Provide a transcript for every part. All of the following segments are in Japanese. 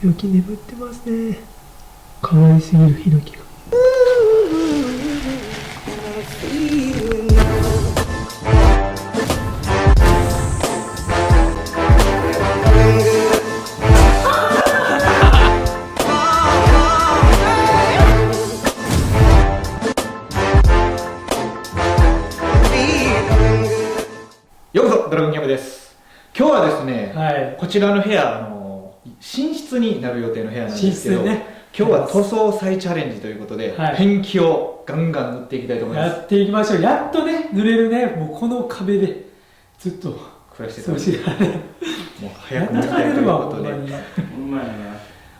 ヒノキ眠ってますね。可愛すぎるヒノキが。ようこそドラゴンキャンプです。今日はですね、はい、こちらの部屋寝室になる予定の部屋なんですけど、ね、今日は塗装再チャレンジということで、はい、ペンキをガンガン塗っていきたいと思います。やっていきましょう。やっとね塗れるね。もうこの壁でずっと暮らしてたので、もう早く塗りたいということで、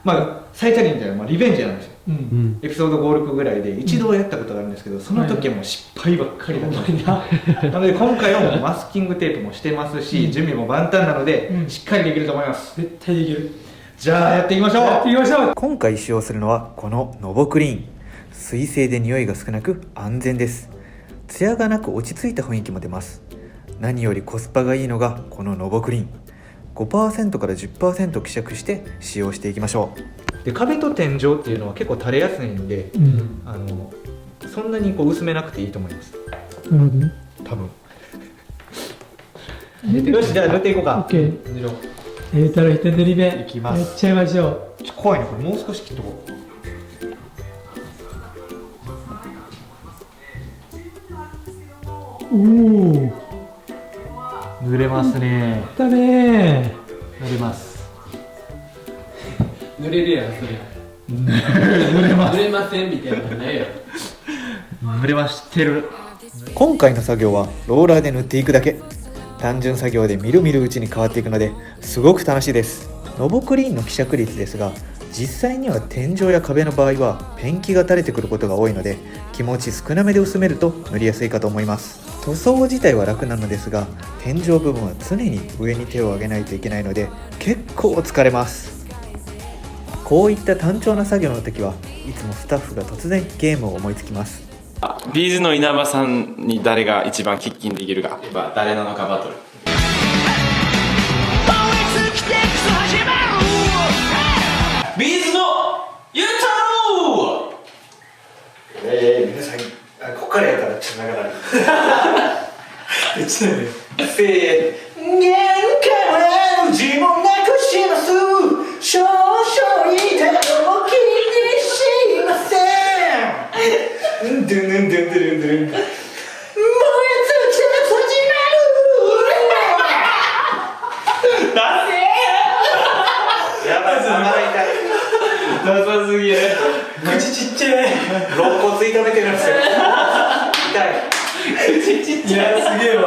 まあ再チャレンジはリベンジなんですよ。エピソード5、6ぐらいで一度やったことがあるんですけど、その時はもう失敗ばっかりだったなので今回はもうマスキングテープもしてますし、準備も万端なので、しっかりできると思います。絶対できる。じゃあやっていきましょう。やっていきましょう。今回使用するのはこのノボクリーン。水性で匂いが少なく安全です。ツヤがなく落ち着いた雰囲気も出ます。何よりコスパがいいのがこのノボクリーン。5% から 10% 希釈して使用していきましょう。で、壁と天井っていうのは結構垂れやすいんで、そんなに薄めなくていいと思います。なるほどね。多分よし、じゃあ塗っていこうか。 OK。 塗ろう。入れたら一塗り目いきます。やっちゃいましょう。怖いね、これもう少し切っとこう。おお、塗れますね。だね。塗れます。塗れるやん、それ。塗れます。塗れませんみたいなのないやん。塗れましてる。今回の作業はローラーで塗っていくだけ。単純作業でみるみるうちに変わっていくのですごく楽しいです。ノボクリーンの希釈率ですが、実際には天井や壁の場合はペンキが垂れてくることが多いので、気持ち少なめで薄めると塗りやすいかと思います。塗装自体は楽なのですが、天井部分は常に上に手を上げないといけないので結構疲れます。こういった単調な作業の時はいつもスタッフが突然ゲームを思いつきます。ビーズの稲葉さんに誰が一番喫緊できるか、誰なのかバトル。ビーズのゆうたろう。皆さん、ここからやったらちょっと長なる。せー限界の自分なくします。少々痛いのも気にしません。ドゥンドゥンドゥンドゥンドゥン。燃え尽きて始まる。なんでやばい、ダサすぎる。口ちっちゃい。肋骨痛めてるんですよ。痛い。口ちっちゃい。いや、すげえわ。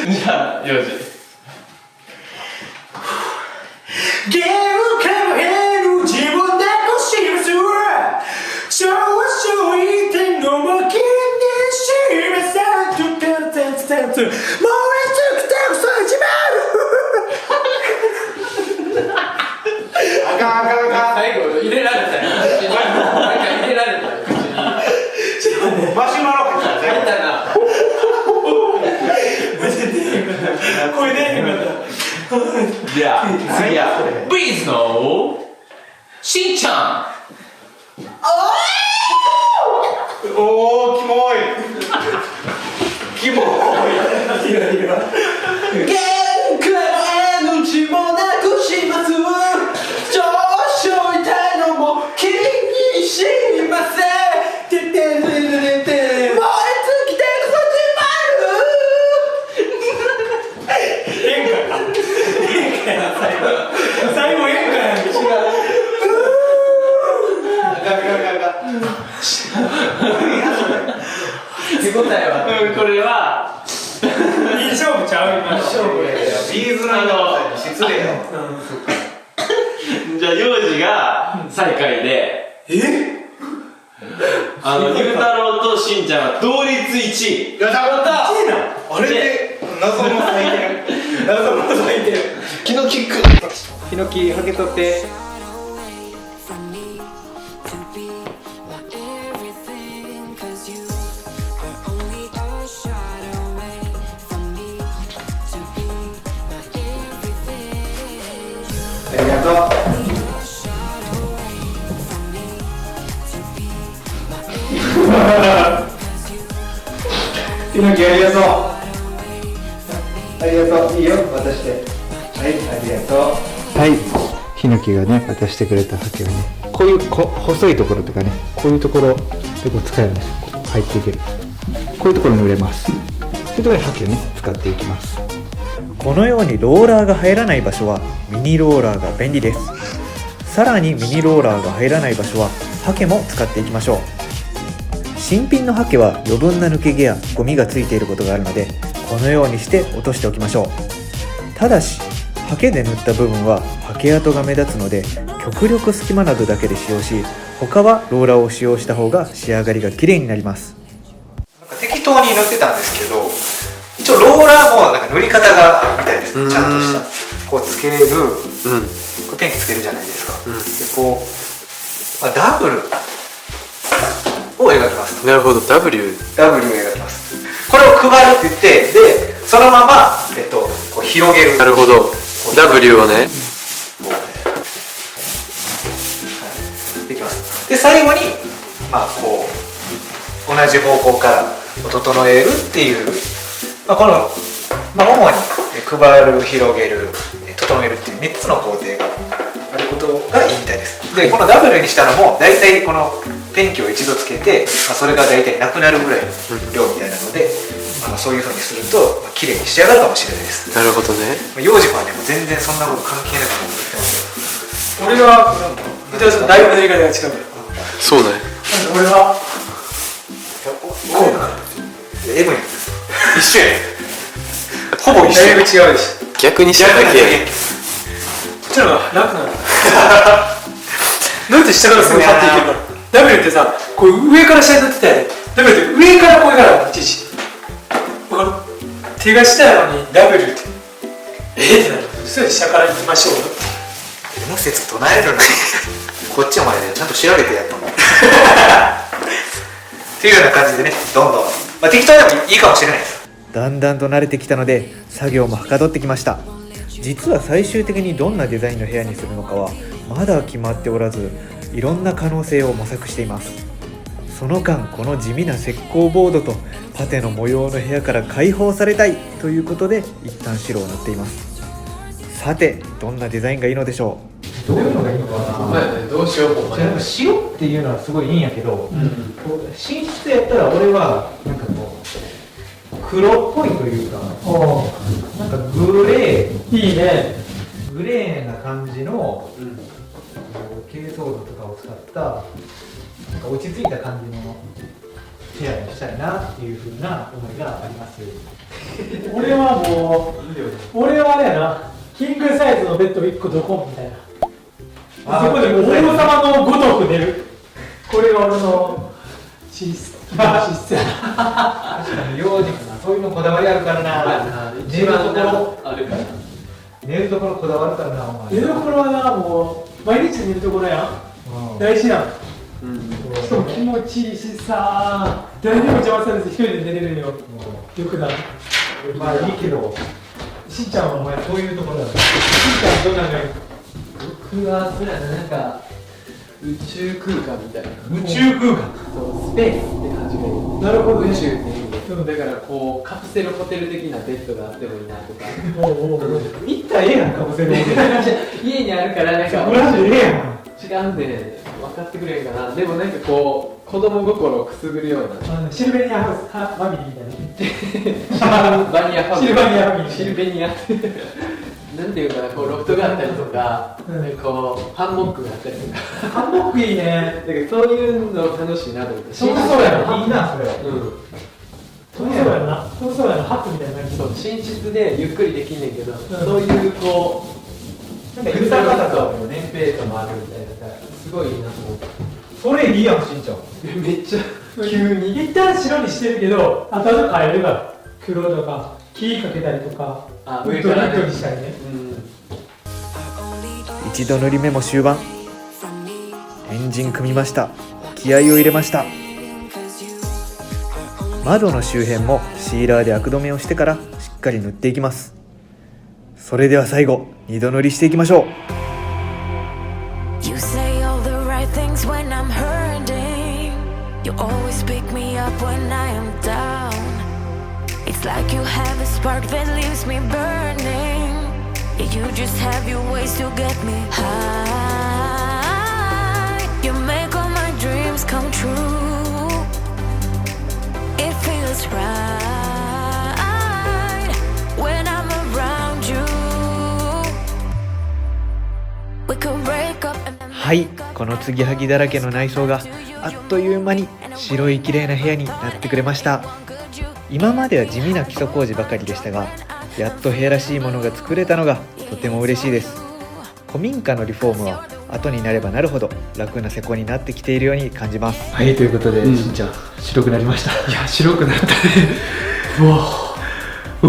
じゃあ、よし。限界への自分なくします。少々痛いのも気にしません。燃え尽きて始まる。あかんあかんあかん。最後入れられたよ。なんか入れられたよ、口に。マシュマロ入った入ったな。これね、よかった。じゃあ、次はビーズのしんちゃん。おー、キモい。キモい。限界の自分なくします。少々痛いのも気にしません。てててててて。燃え尽きて始まる。最後変化やん。違う。手応えは。これは、いい勝負ちゃう。今勝負やよ。ビーズの失礼よ。じゃあ、幼児が最下位で、ゆうたろうとしんちゃんは同率1位。やったあれで謎の採点。謎の採点。ヒノキック。ヒノキはけ取って。ありがとう。猪木ありがとう。ありがとう。いいよ、渡して。はい、ありがとう。はい、ヒノキがね、渡してくれたハケをね、こういう細いところとかね、こういうところでこう使えるんですよ。こう入っていける。こういうところに売れます。そういうところにハケをね、使っていきます。このようにローラーが入らない場所はミニローラーが便利です。さらにミニローラーが入らない場所はハケも使っていきましょう。新品のハケは余分な抜け毛やゴミがついていることがあるので、このようにして落としておきましょう。ただしハケで塗った部分はハケ跡が目立つので、極力隙間などだけで使用し、他はローラーを使用した方が仕上がりが綺麗になります。適当に塗ってたんですけど、一応ローラーもなんか塗り方があるみたいですね。ちゃんとしたこうつけれる、こうペンキつけるじゃないですか。でこう、ダブルを描きます。なるほど、W を描きます。これを配るって言って、でそのまま、こう広げる。なるほど、W をね、できます。で最後にこう同じ方向から整えるっていう、この、主に配る、広げる、整えるっていう3つの工程があることがいいみたいです。でこのダブルにしたのも大体このペンキを一度つけて、それが大体なくなるぐらいの量みたいなので、そういう風にすると綺麗に仕上がるかもしれないです。なるほどね。幼児はね、もう全然そんなこと関係なくなってますよ。俺は伊藤さんだいぶ塗り方が違う。そうね。俺はこうエブリン一緒やね。ほぼ一緒。だいぶ違うし、逆にしただけ。こっちの方が楽なの。なんで下からすぐ貼っていけるから。ダブルってさ、こう上から下に塗ってたよね。ダブルって上からこうからいちいち。わかる？手が下やのにダブルってってなる。それで下から行きましょうよ。無説唱えるのにこっちお前ね、ちゃんと調べてやったのっていうような感じでね、どんどん、適当でもいいかもしれないです。だんだんと慣れてきたので作業もはかどってきました。実は最終的にどんなデザインの部屋にするのかはまだ決まっておらず、いろんな可能性を模索しています。その間、この地味な石膏ボードとパテの模様の部屋から解放されたいということで一旦白を塗っています。さて、どんなデザインがいいのでしょう。どういうのがいいのかな。どうしようかな。白っていうのはすごいいいんやけど、こう寝室やったら俺はなんかこう黒っぽいというか、なんかグレー、いいね。グレーな感じの、珪藻土とかを使ったなんか落ち着いた感じの部屋にしたいなっていう風な思いがあります。俺はもう、俺はあれやな、キングサイズのベッド1個どこみたいな。そこでもう王様のごとく寝る。これが俺の寝室やな。確かに幼児かな、そういうのこだわりあるからな。寝るところあるから。寝るところこだわるからな、お前。寝るところはな、もう毎日寝るところやん。大事なの。しかも気持ちいいしさ、誰にも邪魔されず一人で寝れるよ。よくなる。まあいいけど、しんちゃんはお前そういうところだよ。しんちゃんどんなのがいい？僕はそれなんか宇宙空間みたいな。宇宙空間。そうスペースって感じがいい。なるほどね。宇宙って意味で。だからこうカプセルホテル的なベッドがあってもいいなとか。行ったらええやんか、もせる。家にあるからなんかブランドええやん。違うんで分かってくれんかな。でもなんかこう子供心をくすぐるような。シルベニアファミリーみたいな。バニアファミリー。シルバニアファミリー。シルベニア。なんていうかな、こうロフトがあったりとか、こうハンモックがあったりとか。ハンモックいいね。だからそういうの楽しいなと思って。そうやな。いいな、それ。そうやな。そうやな。ハットみたいな感じ。そう、寝室でゆっくりできんねんけど、そういうこうなんか豊かさとあるよね。スペースもあるみたいなさ、すごいいいなと思って。それいいやん、しんちゃん。めっちゃ急に一旦白にしてるけど、後々変えるから黒とか木かけたりとか、ウッドリットにしたりね。一度塗り目も終盤。エンジン組みました。気合を入れました。窓の周辺もシーラーでアク止めをしてからしっかり塗っていきます。それでは最後、二度塗りしていきましょう。You say all the right things when I'm hurting. You always pick me up when I am down. It's like you have a spark that leaves me burning. Yeah, you just have your ways to get me high. You make all my dreams come true. It feels right when I'm around you. We could break up and then はい、この継ぎはぎだらけの内装があっという間に白い綺麗な部屋になってくれました。今までは地味な基礎工事ばかりでしたが、やっと部屋らしいものが作れたのがとても嬉しいです。古民家のリフォームは後になればなるほど楽な施工になってきているように感じます。はい、ということで、しんちゃん白くなりました。いや白くなったねう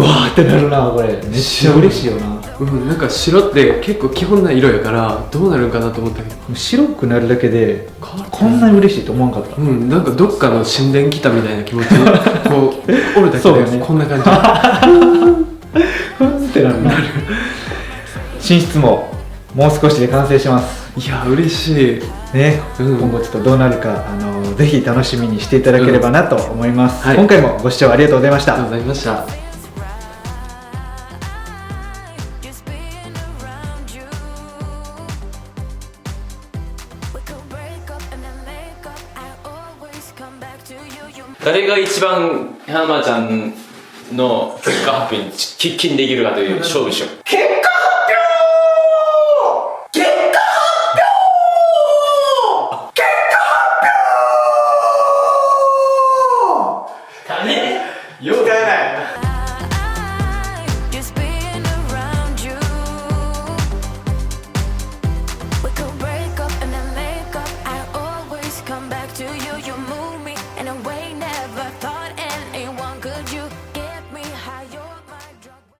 わーってなるな、これめっちゃ嬉しいよな。なんか白って結構基本な色やからどうなるんかなと思ったけど、白くなるだけでこんなに嬉しいと思わんかった。なんかどっかの神殿来たみたいな気持ちこうおるだけそうだねでこんな感じふんってなる。寝室ももう少しで完成します。いや嬉しいね、うん今後ちょっとどうなるかぜひ楽しみにしていただければなと思います、はい今回もご視聴ありがとうございました。ありがとうございました。 just being around you. We could break up and then make up. I always come back to you. You 誰が一番浜ちゃんの結果発表に喫緊できるかという勝負しよう。